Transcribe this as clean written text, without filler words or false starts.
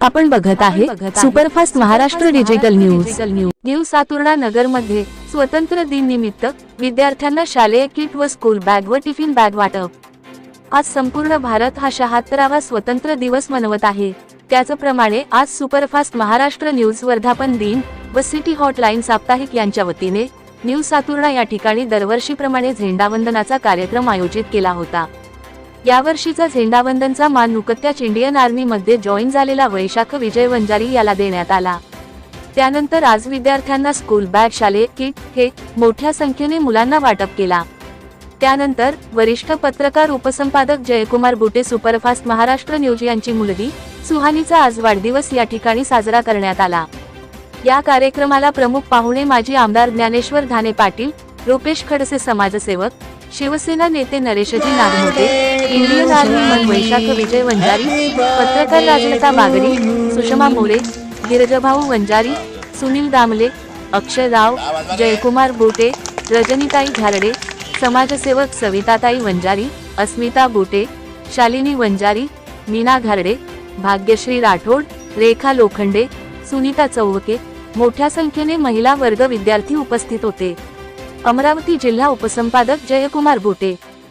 आपण बघत आहे सुपरफास्ट महाराष्ट्र डिजिटल न्यूज सातुर्णा नगर मध्ये स्वतंत्र दिन निमित्त विद्यार्थ्यांना शालेय किट व स्कूल बॅग व टिफिन बॅग वाटप। आज संपूर्ण भारत हा 76वा स्वतंत्र दिवस मनवत आहे। त्याचप्रमाणे आज सुपरफास्ट महाराष्ट्र न्यूज वर्धापन दिन व सिटी हॉटलाईन साप्ताहिक यांच्या वतीने न्यूज सातुर्णा या ठिकाणी दरवर्षीप्रमाणे झेंडावंदनाचा कार्यक्रम आयोजित केला होता। यावर्षीचा झेंडावंदनचा मान नुकत्याच इंडियन आर्मी मध्ये जॉईन झालेला वैशाख विजय वंजारी याला देण्यात आला। त्यानंतर आज विद्यार्थ्यांना स्कूल बॅग शालेय किट हे मोठ्या संख्येने मुलांना वाटप केला। त्यानंतर वरिष्ठ पत्रकार उपसंपादक जयकुमार बुटे सुपरफास्ट महाराष्ट्र न्यूज यांची मुलगी सुहानीचा आज वाढदिवस या ठिकाणी साजरा करण्यात आला। या कार्यक्रमाला प्रमुख पाहुणे माजी आमदार ज्ञानेश्वर धाने पाटील, रुपेश खडसे समाजसेवक, शिवसेना नेते नरेशजी नागमोटे, इंडियन आर्मी मन वैशाख विजय वंजारी, पत्रकार राजलता बागडी, सुषमा मोरे, गिरजभाऊ वंजारी, सुनील दामले, अक्षय राव, जयकुमार बुटे, रजनीताई झारडे, समाजसेवक सविताताई वंजारी, अस्मिता बुटे, शालिनी वंजारी, मीना घारडे, भाग्यश्री राठोड, रेखा लोखंडे, सुनीता चौवके, मोठ्या संख्येने महिला वर्ग विद्यार्थी उपस्थित होते। अमरावती जिल्हा उपसंपादक जयकुमार बुटे।